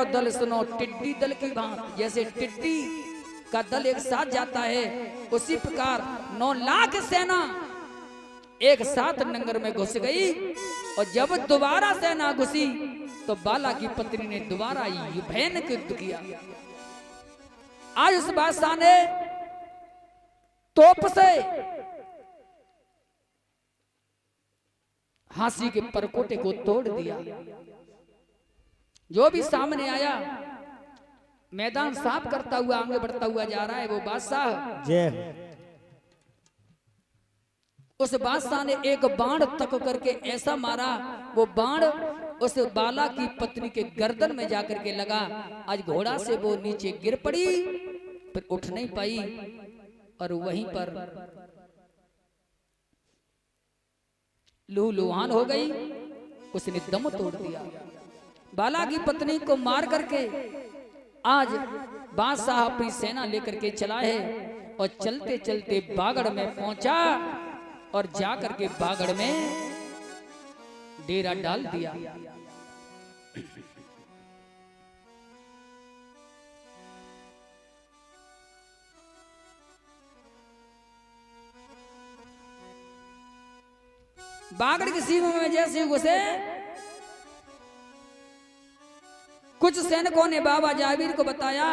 यो दल सुनो टिड्डी दल की बात। जैसे टिड्डी का दल एक साथ जाता है, उसी प्रकार 9 लाख सेना एक साथ नंगर में घुस गई। और जब दोबारा सेना घुसी तो बाला की पत्नी ने दोबारा भयानक युद्ध किया। आज उस बादशाह ने तोप से हाथी के परकोटे को तोड़ दिया। जो भी सामने आया मैदान साफ करता हुआ आगे बढ़ता हुआ जा रहा है। वो बादशाह जय उस बादशाह ने एक बाण तक करके ऐसा मारा, वो बाण उस बाला की पत्नी के गर्दन में जाकर के लगा। आज घोड़ा से वो नीचे गिर पड़ी, फिर उठ नहीं पाई और वहीं पर लूलुहान हो गई। उसने दम तोड़ दिया। बाला की पत्नी को मार करके आज बादशाह अपनी सेना लेकर के चला है और चलते चलते बागड़ में पहुंचा और जाकर के बागड़ में डेरा डाल दिया। बागड़ की सीमा में जैसे घुसे, कुछ सैनिकों ने बाबा जाबिर को बताया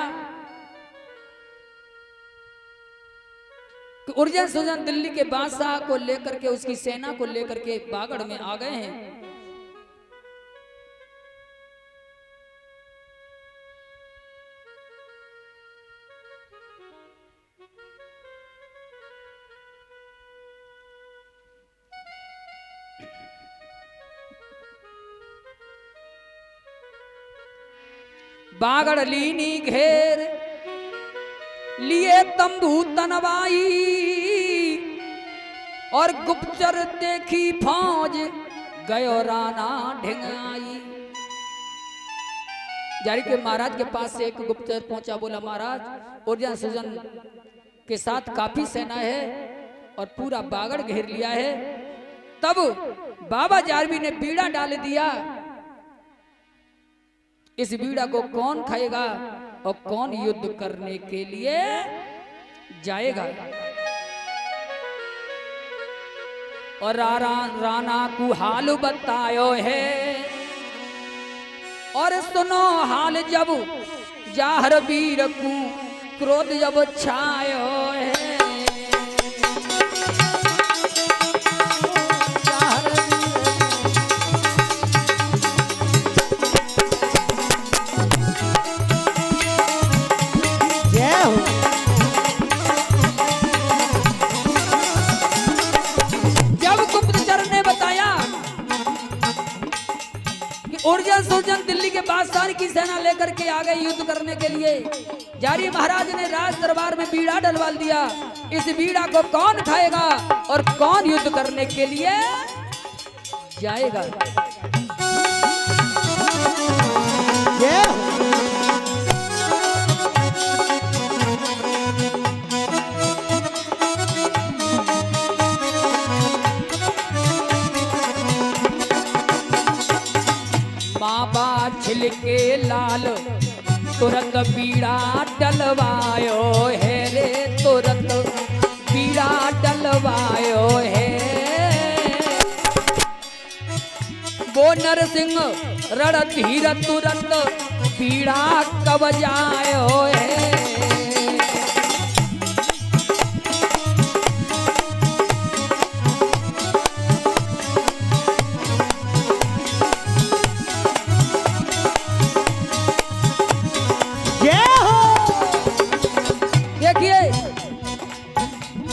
कि उर्जन सुजन दिल्ली के बादशाह को लेकर के, उसकी सेना को लेकर के बागड़ में आ गए हैं। बागड़ लीनी घेर लिए तंबू तनवाई और गुप्तचर देखी फौज गयो राना ढिंगाई। जारी के महाराज के पास से एक गुप्तचर पहुंचा, बोला महाराज उर्जन सुजन के साथ काफी सेना है और पूरा बागड़ घेर लिया है। तब बाबा जारवी ने बीड़ा डाल दिया। इस बीड़ा को कौन खाएगा और कौन युद्ध करने के लिए जाएगा। और राना को हाल बतायो है और सुनो हाल जब जाहर वीर को क्रोध जब छायो है। उर्जन सुरजन दिल्ली के बादशाह की सेना लेकर के आ गए युद्ध करने के लिए। जारी महाराज ने राज दरबार में बीड़ा डलवा दिया। इस बीड़ा को कौन खाएगा और कौन युद्ध करने के लिए जाएगा। छिलके लाल तुरंत बीड़ा डलवायो है रे, तुरंत बीड़ा डलवायो है। वो नरसिंह रणधीर तुरंत बीड़ा कब जायो है।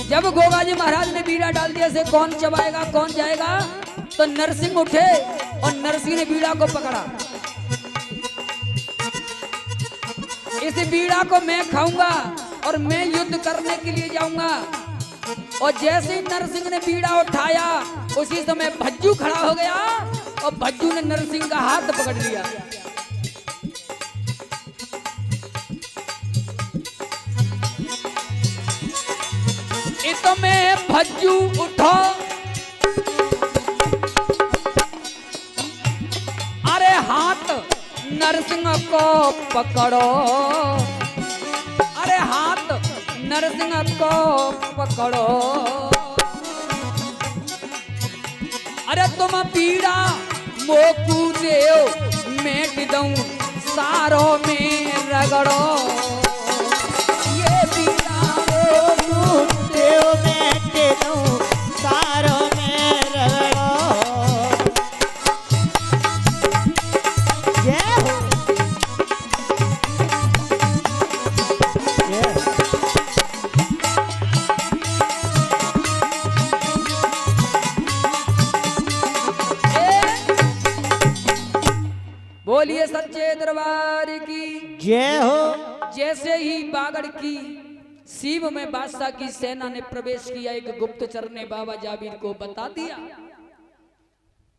जब गोगाजी महाराज ने बीड़ा डाल दिया, से कौन चबाएगा कौन जाएगा, तो नरसिंह उठे और नरसिंह ने बीड़ा को पकड़ा। इस बीड़ा को मैं खाऊंगा और मैं युद्ध करने के लिए जाऊंगा। और जैसे ही नरसिंह ने बीड़ा उठाया, उसी समय भज्जू खड़ा हो गया और भज्जू ने नरसिंह का हाथ पकड़ लिया। तो मैं भज्जू उठो, अरे हाथ नरसिंह को पकड़ो, अरे हाथ नरसिंह को पकड़ो, अरे तुम पीड़ा मोकू देव मेट दूं सारों में रगड़ो, ये पीड़ा मोकू देव मेट दूं सारों में रगड़ो। जय हो। बोलिए सच्चे दरबार की जय हो। जैसे ही बागड़ की सीब में बादशाह की सेना ने प्रवेश किया, एक गुप्तचर ने बाबा जाबिर को बता दिया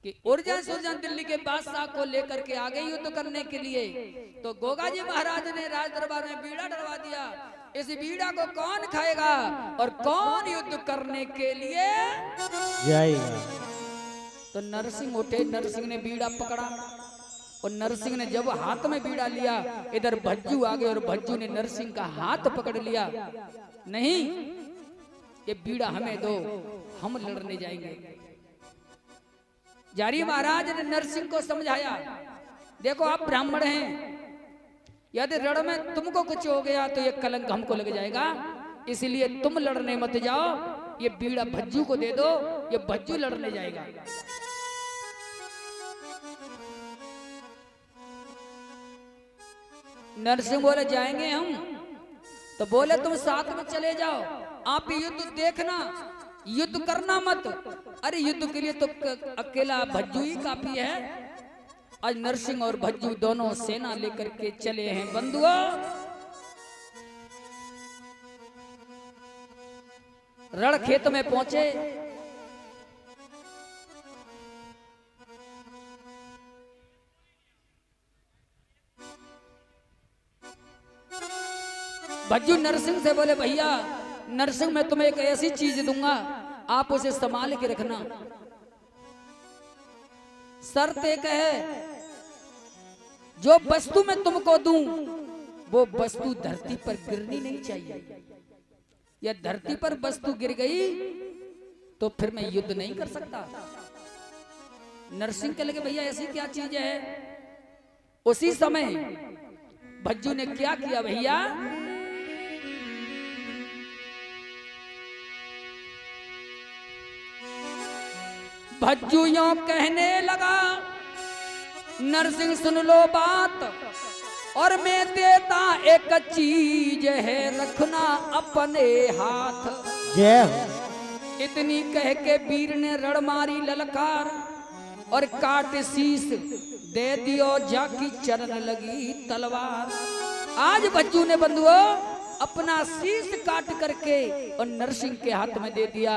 कि उर्जन सुरजन दिल्ली के बादशाह को लेकर के आ गए युद्ध करने के लिए। तो गोगा जी महाराज ने राज दरबार में बीड़ा डलवा दिया, इस बीड़ा को कौन खाएगा और कौन युद्ध करने के लिए जाएगा। तो नरसिंह उठे, नरसिंह ने बीड़ा पकड़ा और नरसिंह ने जब हाथ में बीड़ा लिया, इधर भज्जू आ गए और भज्जू ने नरसिंह का हाथ पकड़ लिया। नहीं, ये बीड़ा हमें दो, हम लड़ने जाएंगे। जारी महाराज ने नरसिंह को समझाया, देखो आप ब्राह्मण हैं, यदि रण में तुमको कुछ हो गया तो ये कलंक हमको लग जाएगा, इसलिए तुम लड़ने मत जाओ, ये बीड़ा भज्जू को दे दो, ये भज्जू लड़ने जाएगा। नरसिंह बोले जाएंगे हम, तो बोले तुम साथ में चले जाओ, आप युद्ध देखना, युद्ध करना मत। अरे युद्ध के लिए तो अकेला भज्जू ही काफी है। आज नरसिंह और भज्जू दोनों सेना लेकर के चले हैं बंधुओं। रण खेत में पहुंचे, भज्जू नरसिंह से बोले भैया नरसिंह मैं तुम्हें एक ऐसी चीज दूंगा, आप उसे संभाल के रखना। शर्त एक है, जो वस्तु मैं तुमको दूं वो वस्तु धरती पर गिरनी नहीं चाहिए, या धरती पर वस्तु गिर गई तो फिर मैं युद्ध नहीं कर सकता। नरसिंह के लगे भैया ऐसी क्या चीज है। उसी समय भज्जू ने क्या किया भैया, भज्जू यों कहने लगा, नरसिंह सुन लो बात, और मैं देता एक चीज है रखना अपने हाथ। जय हो। इतनी कह के वीर ने रण मारी ललकार, और काट शीस दे दियो जाकी चरण लगी तलवार। आज भज्जू ने बंधुओं अपना शीस काट करके और नरसिंह के हाथ में दे दिया,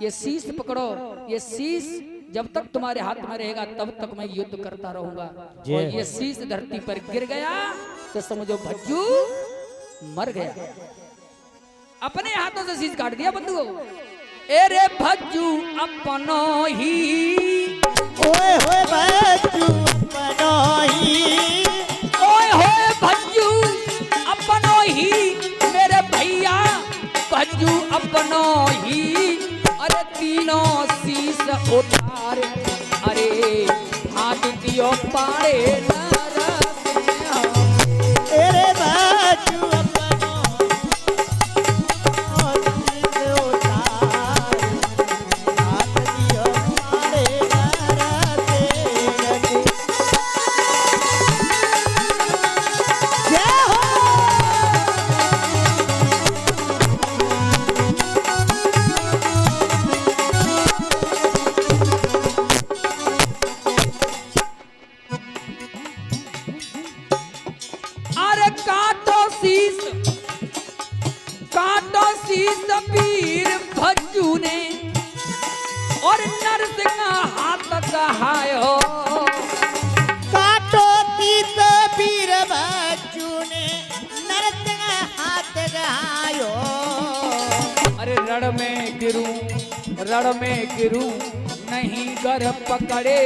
ये शीस पकड़ो, ये शीस जब तक तुम्हारे हाथ में रहेगा तब तक मैं युद्ध करता रहूंगा। और ये शीस धरती पर गिर गया तो समझो भज्जू मर गया। अपने हाथों से शीस काट दिया बंधुओं। एरे भज्जू अपनो ही, ओए होए भज्जू अपनो ही, ओए होए भज्जू अपनो ही, मेरे भैया भज्जू अपनो ही। अरे तीनों शीस उतार, अरे हाथ दियो पाड़े नरसिंह। तेरे भज्जू अपनो शीस उतार, हाथ दियो पाड़े नरसिंह। जय हो। काटो शीस वीर भज्जू ने, और नरसिंह हाथ कहायो। काटो शीस वीर भज्जू ने, नरसिंह हाथ कहायो। अरे रण में गिरूं नहीं गर पकड़े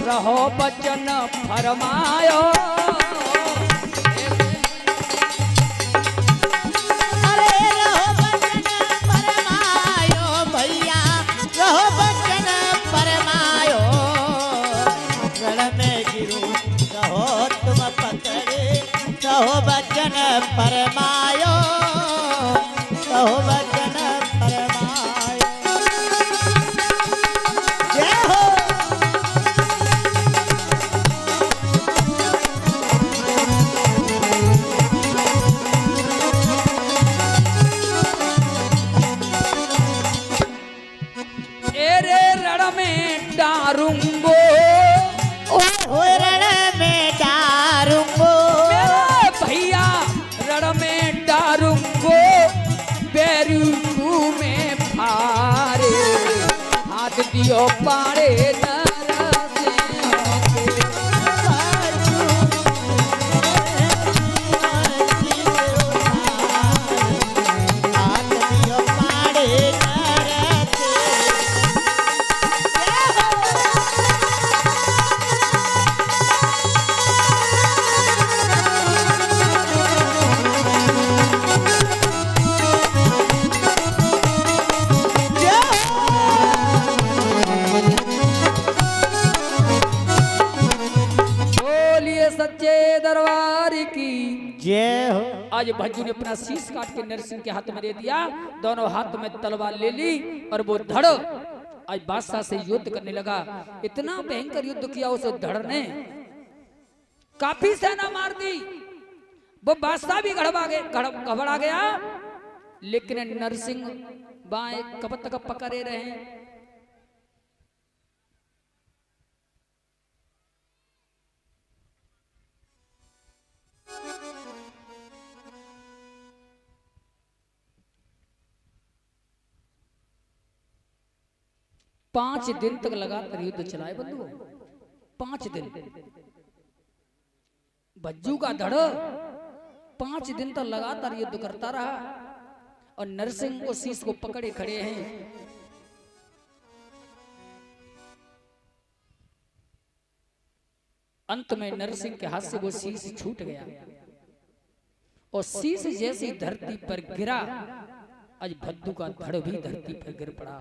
रहो बचन फरमायो। अरे रहो बचन फरमायो भैया, रहो बचन फरमायो। रण में गिरो रहो तुम पकड़े, रहो बचन फरमायो, रहो बचन फरमायो। जय हो। एरे रण में डारूंगो, ओए रण में डारूंगो, मेरे भैया रण में डारूंगो। बैरू में फारे हाथ दियो पारे हाथ दियो पाड़े नरते। बोलिए सच्चे दरबार की। जय हो। आज भज्जू ने अपना शीश काट के नरसिंह के हाथ में दे दिया, दोनों हाथ में तलवार ले ली और वो धड़ आज बादशाह से युद्ध करने लगा। इतना भयंकर युद्ध किया उस धड़ ने, काफी सेना मार दी। वो बादशाह भी घबरा गया, लेकिन नरसिंह बाएं कब तक पकड़े रहे। पांच दिन तक लगातार युद्ध चलाए बंधुओं, 5 दिन। भज्जू का धड़ 5 दिन तक लगातार युद्ध करता रहा और नरसिंह उस शीश को पकड़े खड़े हैं। अंत में नरसिंह के हाथ से वो शीश छूट गया और शीश जैसी धरती पर गिरा, आज भज्जू का धड़ भी धरती पर गिर पड़ा।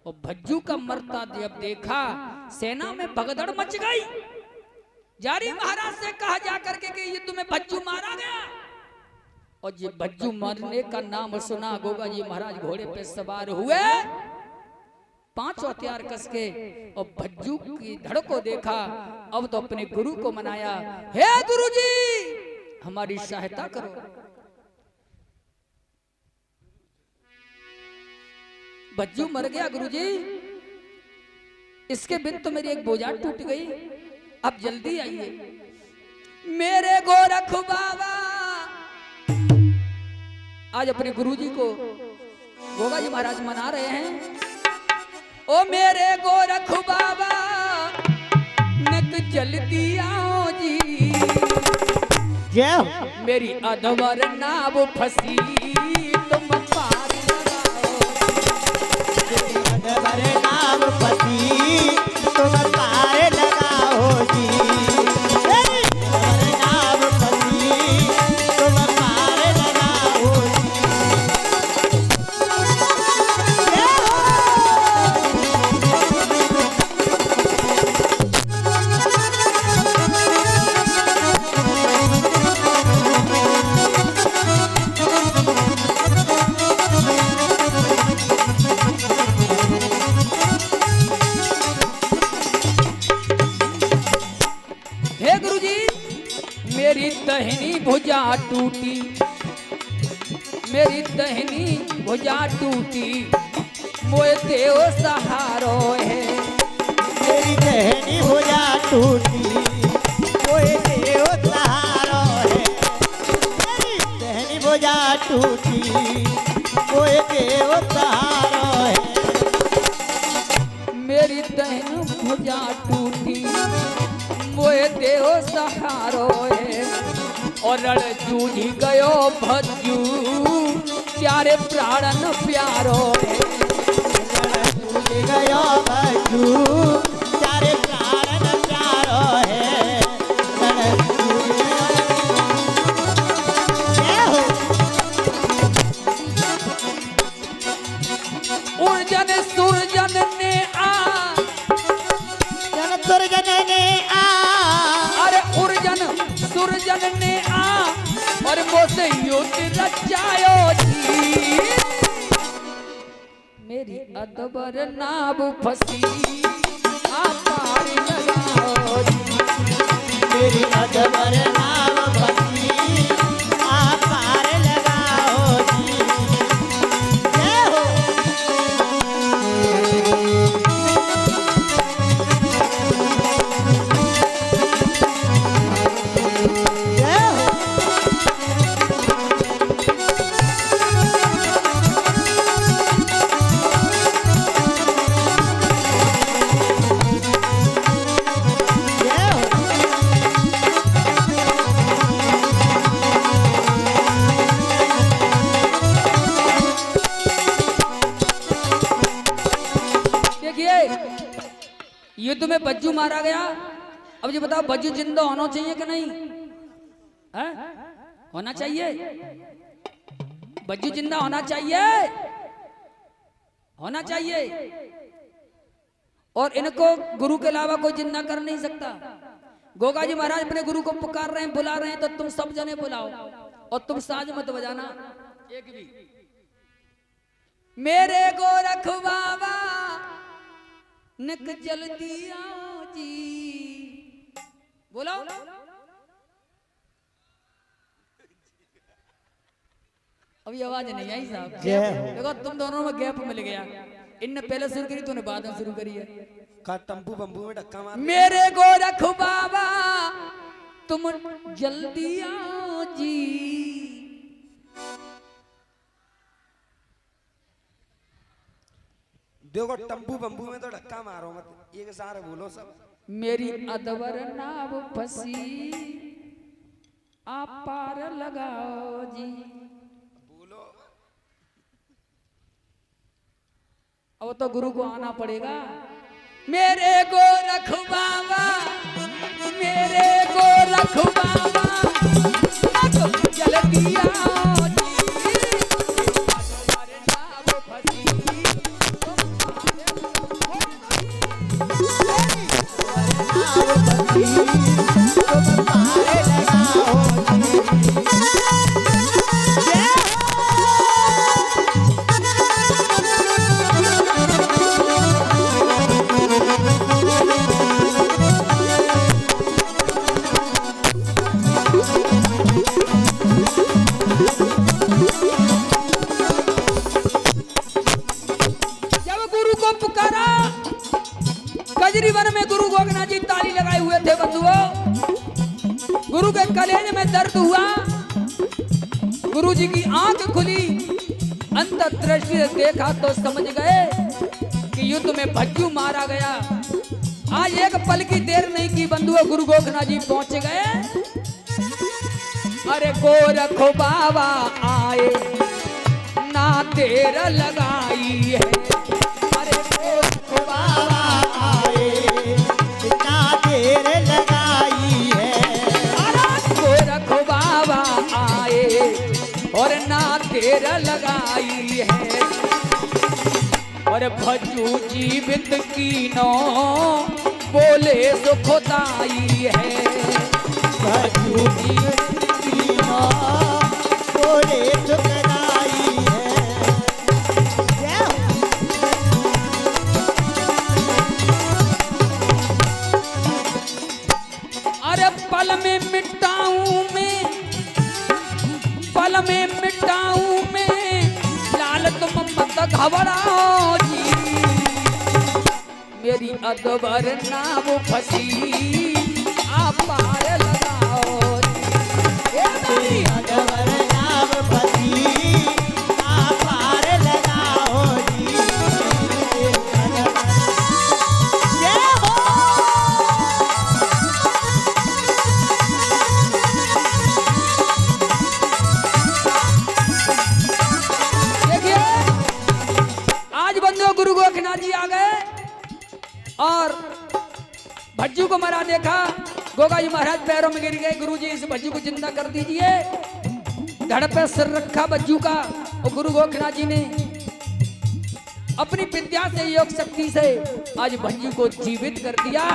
और भज्जू का मरता जब देखा, सेना में भगदड़ मच गई। जारी महाराज से कहा जाकर के कि युद्ध में भज्जू मारा गया। और ये भज्जू मरने का नाम सुना गोगा जी महाराज घोड़े पे सवार हुए, 5 हथियार कस के, और भज्जू की धड़ को देखा। अब तो अपने गुरु को मनाया, हे गुरु जी हमारी सहायता करो। भज्जू मर गया गुरुजी, इसके बिन तो मेरी एक बोझा टूट गई, अब जल्दी आइए। मेरे गोरख बाबा आज अपने गुरुजी को गोगा जी महाराज मना रहे हैं। ओ मेरे गोरख बाबा नक जल्दी आओ जी, जय हो। मेरी अधवर नाव फंसी तुम पार अधवर नाव फंसी तुम पार लगाओ जी, अधवर नाव फंसी तुम पार लगाओ जी। जय हो। हे गुरुजी मेरी दहनी भुजा टूटी, मेरी दहनी भुजा टूटी, मोए देव सहारो है। मेरी दहनी भुजा टूटी, कोई देव सहारो है। मेरी दहनी भुजा टूटी, कोई देव सहारो है। मेरी दहन भुजा टूटी, मोए देव सहारो है। और रण जूझ गयो भज्जू, प्यारे प्राणन प्यारो है। रण जूझ गयो भज्जू, प्यारे प्राणन प्यारो ने आ और मोसे युद्ध रचायो जी। मेरी अदबर नाव फंसी आप पार लगाओ जी। मेरी अजबर नाव फंसी आप पार लगाओ जी। जय हो। जय हो। जय हो। देखिए युद्ध में बज्जू मारा गया। अब ये बताओ बज्जू जिंदा होना चाहिए कि नहीं है? होना चाहिए। बज्जू जिंदा होना चाहिए, होना चाहिए। और इनको गुरु के अलावा कोई जिंदा कर नहीं सकता। गोगा जी महाराज अपने गुरु को पुकार रहे हैं, बुला रहे हैं, तो तुम सब जने बुलाओ और तुम साज मत बजाना एक भी। मेरे गोरख बाबा निक जल्दी आओ जी, बोलो। अभी आवाज नहीं आई साहब। देखो तुम दोनों में गैप मिल गया। इनने पहले शुरू करी, तूने बाद में शुरू करी है। का टम्पू बम्बू में धक्का मार। मेरे गोरख बाबा तुम जल्दी आओ जी। देखो टम्पू बम्बू में तो धक्का मारो मत, एक सारे बोलो सब। मेरी अदबर नाव फंसी आप पार लगाओ जी। बोलो। अब तो गुरु को आना पड़ेगा। मेरे गोरख बाबा, मेरे गोरख बाबा तुम जल्दी आओ जी। अदबर नाव फंसी तुम पार लगाओ जब गुरु को पुकारा, कजरी वन में गुरु गोरखनाथ जी ताली लगाए हुए थे बंधुओं। गुरु के कलेजे में दर्द हुआ। गुरु जी की आंख खुली, अंतर्दृष्टि से देखा तो समझ गए कि युद्ध में भज्जू मारा गया। आज एक पल की देर नहीं की बंधुओं, गुरु गोरखनाथ जी पहुंच गए। अरे गोरख बाबा आए ना देर लगाई है। अरे गोरख बाबा आए इतना देर लगाई है। अरे गोरख बाबा आए और ना देर लगाई है। और भज्जू जीवित कीनो बोले सुखदाई है। भज्जू जीवित कीनो बोले सुखदाई है। जय हो। अरे पल में मिटाऊं मैं, पल में मिटाऊं मैं, लाल तुम मत घबराओ जी। मेरी अदबर नाव फंसी आप पार लगाओ जी। ए मेरी अजबर नाव फंसी आप पार लगाओ जी। अजबर। जय हो। देखिए आज बंधुओं गुरु गोरखनाथ जी आ गए और भज्जू को मरा देखा। गोगा जी महाराज पैरों में गिर गए। गुरु जी इस भज्जू को जिंदा कर दीजिए। धड़ पे सिर रखा भज्जू का और गुरु गोरखनाथ जी ने अपनी विद्या से, योग शक्ति से आज भज्जू को जीवित कर दिया।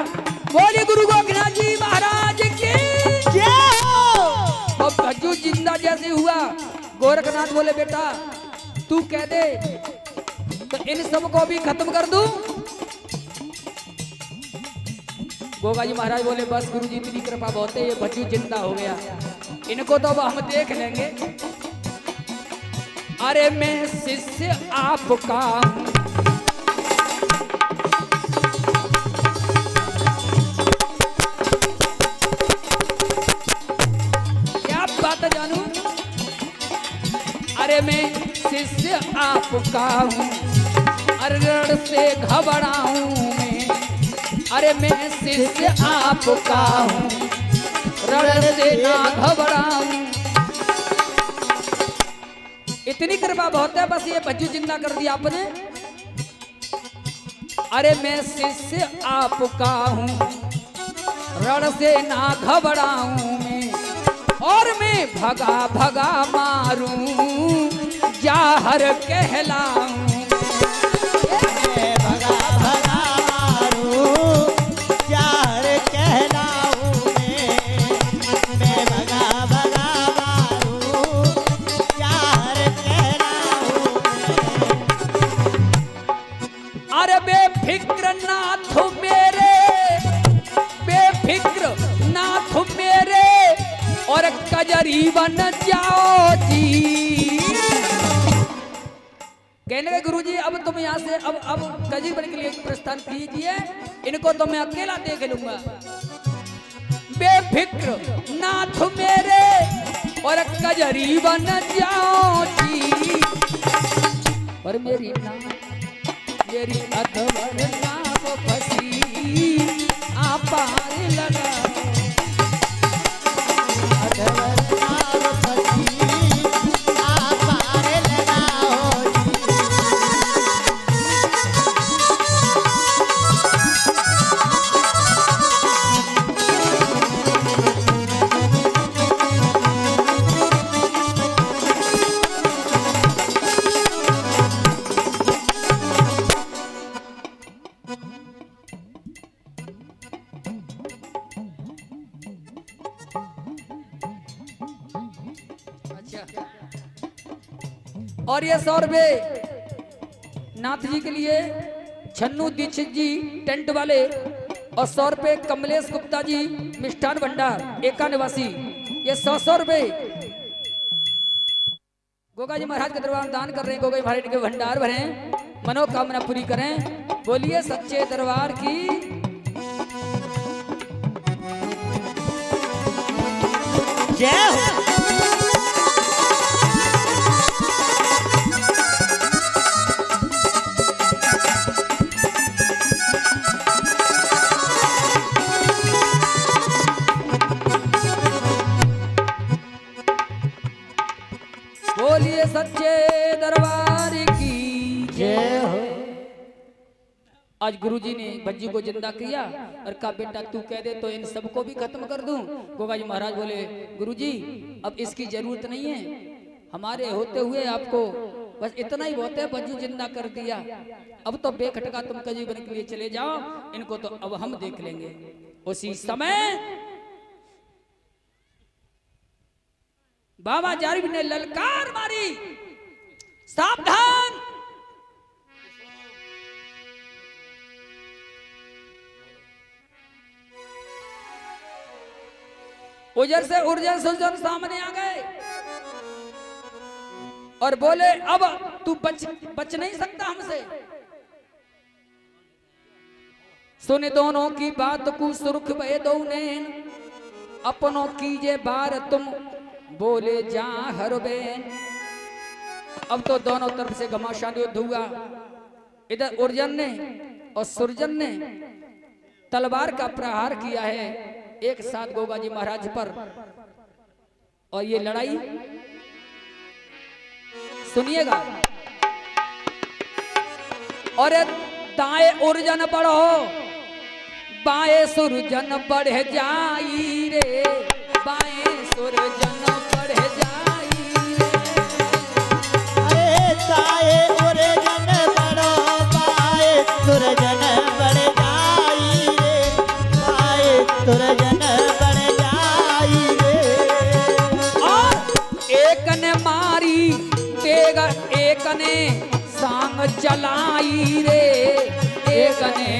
बोलिए गुरु गोरखनाथ जी महाराज की जय हो। गोरखनाथ बोले बेटा तू कह दे तो इन सब को भी खत्म कर दूं। गोगा जी महाराज बोले बस गुरु जी इतनी कृपा बहुत है, ये बच्चू जिंदा हो गया, इनको तो अब हम देख लेंगे। अरे मैं शिष्य आपका हूं, क्या बात है जानू। अरे मैं शिष्य आपका हूं, अरगड़ से घबराऊं मैं। अरे मैं शिष्य आपका हूं, रण से ना घबराऊं। इतनी कृपा बहुत है, बस ये बच्चू जिंदा कर दिया आपने। अरे मैं शिष्य आपका हूं, रण से ना घबराऊं मैं। और मैं भगा भगा मारूं, जाहर कहलाऊं। मैं भगा भगा मारूं, जाहर कहलाऊं मैं भगा भगा मारूं, जाहर कहलाऊं अरे बेफिक्र नाथ मेरे, बेफिक्र नाथ मेरे, और कजरी बन जाओ जी। कहने लगे गुरुजी अब तुम यहाँ से अब कजरी बन के लिए प्रस्थान कीजिए, इनको तो मैं अकेला देख लूंगा। बेफिक्र नाथ मेरे, और कजरी बन जाओ जी। पर मेरी अधवर नाव फंसी आपार लगा। अधवर नाव फंसी आपार लगाओ जी। और ये 100 रुपए नाथ जी के लिए छन्नू दीक्षित जी टेंट वाले, और 100 रुपए कमलेश गुप्ता जी मिष्ठान भंडार एका निवासी, ये 100 रुपए गोगा जी महाराज के दरबार में दान कर रहे हैं। गोगा जी महाराज के भंडार भरे, मनोकामना पूरी करें। बोलिए सच्चे दरबार की। जय हो। बोलिए सच्चे दरबार की जय हो। आज गुरुजी ने बच्ची को जिंदा किया और कहा बेटा तू कह दे तो इन सबको भी खत्म कर दूं। गोगा जी महाराज बोले गुरुजी अब इसकी जरूरत नहीं है, हमारे होते हुए आपको बस इतना ही बहुत है, बच्चू जिंदा कर दिया। अब तो बेखटका तुम कजी बन के लिए चले जाओ, इनको तो अब हम देख लेंगे। उसी समय बाबा जारिब ने ललकार मारी, सावधान। उजर से उर्जन सुरजन सामने आ गए और बोले अब तू बच नहीं सकता हमसे। सुन दोनों की बात को सुर्ख भय दो नैन, अपनों कीजे बार तुम बोले जा हर बेन। अब तो दोनों तरफ से घमासान युद्ध हुआ। इधर उर्जन ने और सुरजन ने तलवार का प्रहार किया है एक साथ गोगा जी महाराज पर, और ये लड़ाई सुनिएगा। और दाएं उर्जन बढ़ो, बाएं सुरजन बढ़ जाई रे, बाएं सुरजन बढ़ जाई रे। अरे दाएं उर्जन बढ़ो, बाएं सुरजन बढ़ जाई रे, बाएं सुरजन बढ़ जाई रे। और एक ने एक ने सांग चलाई रे, एक ने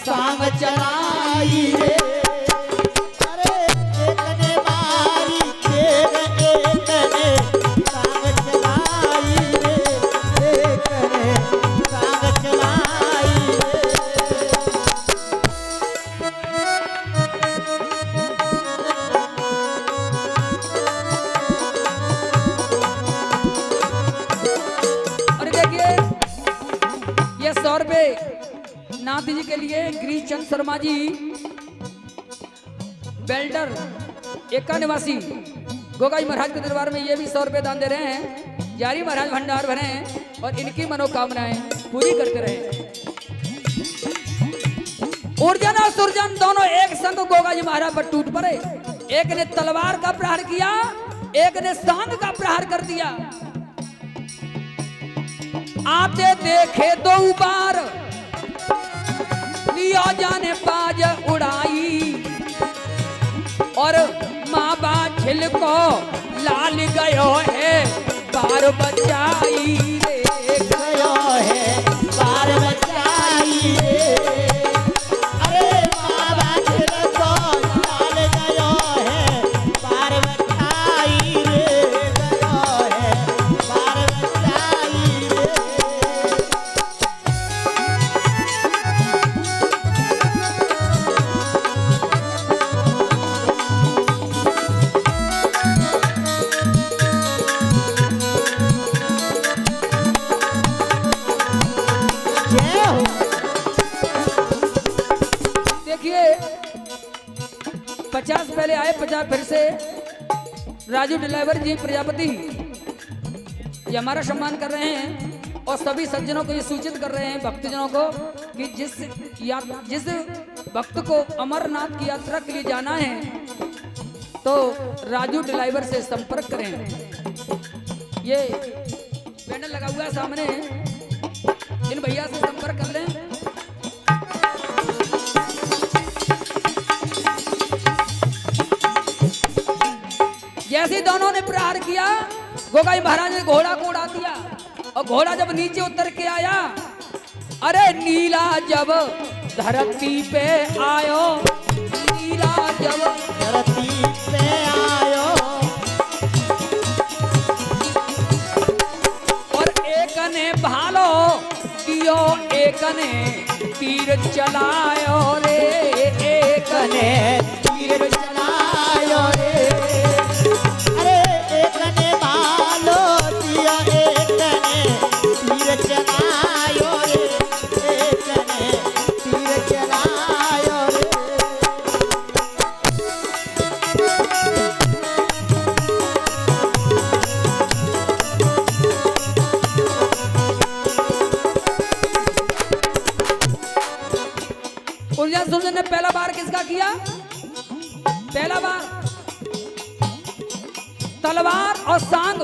सांग चलाई रे। अरे एक ने मारी तेर, एक ने सांग चलाई रे, एक ने सांग चलाई रे। और देखिए ये 100 रुपए नाथ जी के लिए गिरीश चंद शर्मा जी बेल्डर एका निवासी गोगाई महाराज के दरबार में ये भी 100 रुपए दान दे रहे हैं। जारी महाराज भंडार भरे और इनकी मनोकामनाएं पूरी करते रहे। उर्जन और सुरजन दोनों एक संग गोगाई महाराज पर टूट पड़े। एक ने तलवार का प्रहार किया, एक ने सांग का प्रहार कर दिया। आते देखे दो बार लिया जाने बाज उड़ाई, और माँ बा छिलको लाल गयो है बार बचाई रे, गयो है बार बचाई रे। अरे बाबा छिलको लाल गयो है बार बचाई रे, गयो है बार बचाई रे। जय हो। देखिए 50 पहले आए, 50 फिर से। राजू ड्राइवर जी प्रजापति ये हमारा सम्मान कर रहे हैं और सभी सज्जनों को ये सूचित कर रहे हैं, भक्तजनों को, कि जिस भक्त को अमरनाथ की यात्रा के लिए जाना है तो राजू ड्राइवर से संपर्क करें। ये बैनर लगा हुआ है सामने, इन भैया से संपर्क कर लें। जैसे दोनों ने प्रहार किया, गोगाई महाराज ने घोड़ा को उड़ा दिया, और घोड़ा जब नीचे उतर के आया, अरे नीला जब धरती पे आयो, नीला जब धरती पे आयो, और एक ने भालो दियो, एक ने तीर चलायो रे, एक ने तीर चलायो रे। अरे एक ने भालो दिया, एक ने तीर चलायो रे, एक ने तीर चलायो रे। उर्जन सुरजन ने पहला बार किसका किया? पहला बार तलवार और सांग,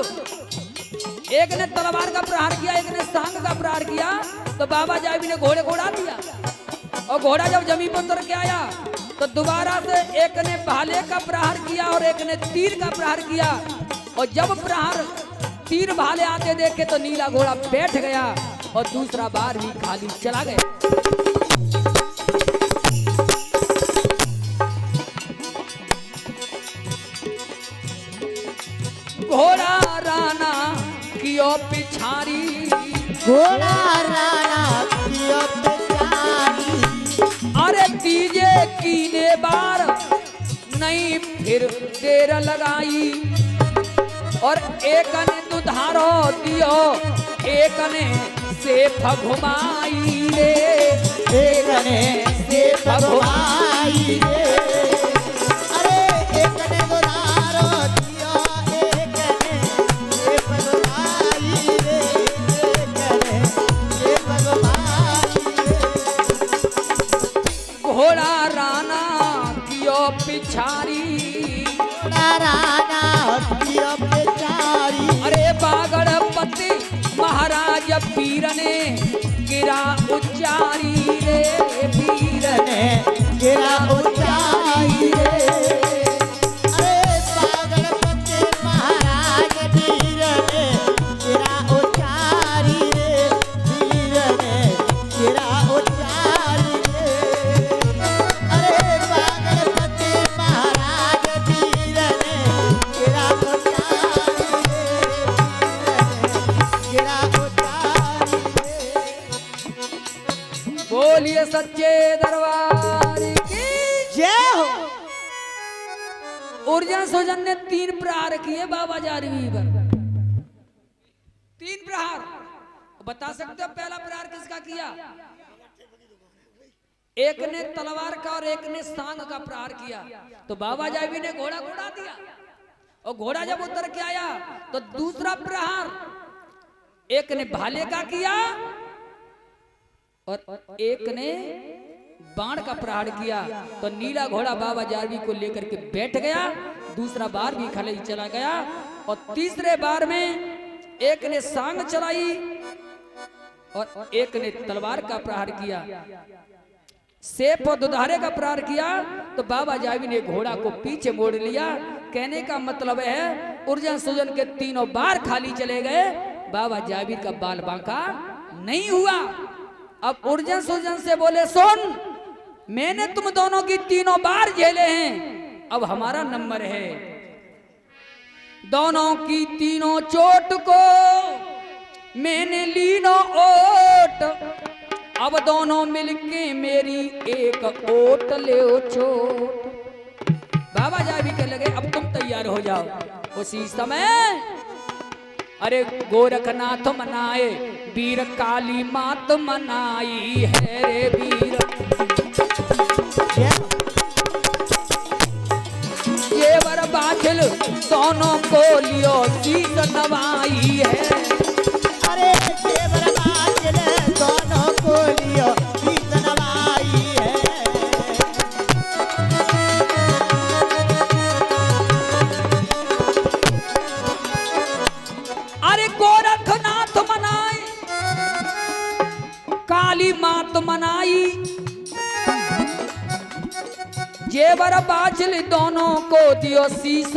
एक ने तलवार का प्रहार किया, एक ने सांग का प्रहार किया, तो बाबा जाबी ने घोड़े को उड़ा दिया, और घोड़ा जब जमीन पर उतर के आया तो दोबारा से एक ने भाले का प्रहार किया और एक ने तीर का प्रहार किया, और जब प्रहार तीर भाले आते देखे तो नीला घोड़ा बैठ गया और दूसरा बार भी खाली चला गया। घोड़ा राना कियो पिछारी, घोड़ा राणा कियो पिछारी, अरे तीजे कीने बार नहीं फिर देर लगाई, और एक ने दुधारो दियो, एक ने सेफ घुमाई रे, एक ने सेफ घुमाई रे। अरे एक ने दुधारो दियो, एक ने सेफ घुमाई रे, एक ने सेफ घुमाई रे। घोड़ा राना कियो पिछारी, घोड़ा राणा कियो पिछारी, अरे बागड़पति महाराज पीर ने गिरा उच्चारी रे, पीर ने गिरा ऊंचाई रे। अरे पागलपति महाराज पीर ने गिरा ऊंचाई सच्चे दरबार की। जय हो। उर्जन सुजन ने 3 प्रहार किए बाबा जारवी पर। 3 प्रहार बता सकते हो पहला प्रहार किसका किया? एक ने तलवार का और एक ने सांग का प्रहार किया। तो बाबा जारवी ने घोड़ा उड़ा दिया और घोड़ा जब उतर के आया तो दूसरा प्रहार एक ने भाले का किया और एक ने बाण का प्रहार किया। तो नीला घोड़ा बाबा जारवी को लेकर के बैठ गया। दूसरा बार भी खले चला गया और तीसरे बार में एक ने सांग चलाई और एक ने तलवार का प्रहार किया। सेप और दुधारे का प्रहार किया तो बाबा जारवी ने घोड़ा को पीछे मोड़ लिया। कहने का मतलब है उर्जन सुजन के तीनों बार खाली चले गए, बाबा जारवी का बाल बांका नहीं हुआ। अब उर्जन सुजन से बोले सुन, मैंने तुम दोनों की तीनों बार झेले हैं, अब हमारा नंबर है। दोनों की तीनों चोट को मैंने लीनो ओट, अब दोनों मिलके मेरी एक ओट ले चोट। बाबा जारवी कहने लगे अब तुम तैयार हो जाओ। उसी समय अरे गोरखनाथ मनाए वीर काली मात मनाई है रे वीर। जेवर बाछल दोनों को लियो शीश नवाई है। अरे जेवर बाछल दोनों को लियो शीश नवाई है। अरे गोरखनाथ मनाए काली मात मनाई, जेवर बाछल दोनों को दियो शीश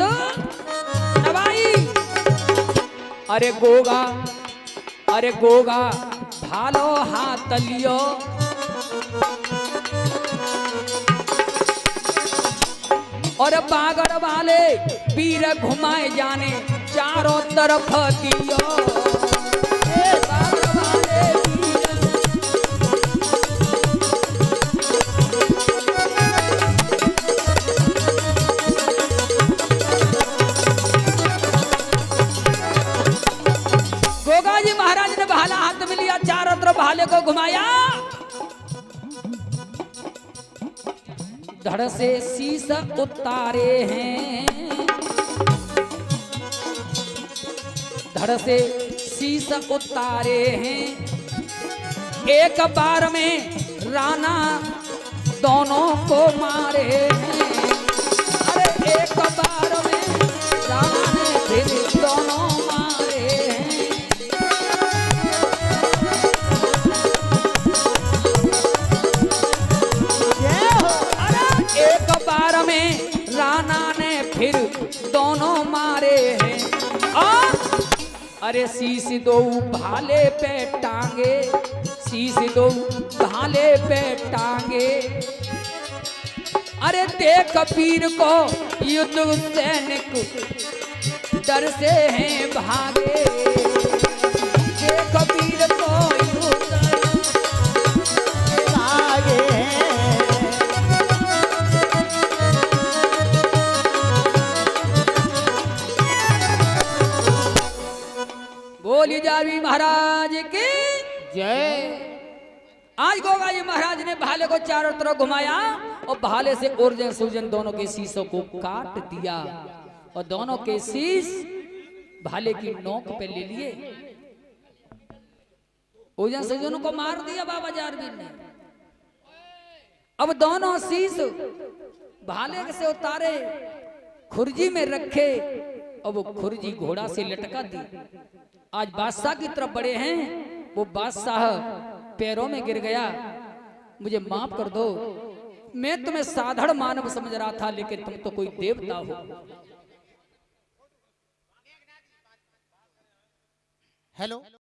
नवाई। अरे गोगा भालो हाथ लियो, और बागड़ वाले वीर घुमाए जाने चारों तरफ दियो। बागड़ वाले वीर गोगा जी महाराज ने भाला हाथ में लिया, चारों तरफ भाले को घुमाया, धड़ से शीश उतारे हैं, धड़ से शीश उतारे हैं। एक बार में राणा दोनों को मारे हैं। अरे एक बार में राणा ने फिर दोनों मारे हैं। एक बार में राणा ने फिर दोनों मारे हैं। और अरे शीश दो भाले पे टांगे, शीश दो भाले पे टांगे। अरे देख पीर को युद्ध सैनिक डर से हैं भागे। देख पीर को युद्ध भागे बोली जारवी महाराज की जय। आज गोगा जी महाराज ने भाले को चारों तरफ घुमाया और भाले से उर्जन सुजन दोनों के शीशों को काट दिया और दोनों के शीश भाले की नोक पे ले लिए। उर्जन सुजन को मार दिया बाबा जारवी ने। अब दोनों शीश भाले से उतारे, खुरजी में रखे और वो खुरजी घोड़ा से लटका दी। आज बादशाह की तरफ बड़े हैं, वो बादशाह पैरों में गिर गया। मुझे माफ कर दो, मैं तुम्हें साधारण मानव समझ रहा था, लेकिन तुम तो कोई देवता हो। हेलो।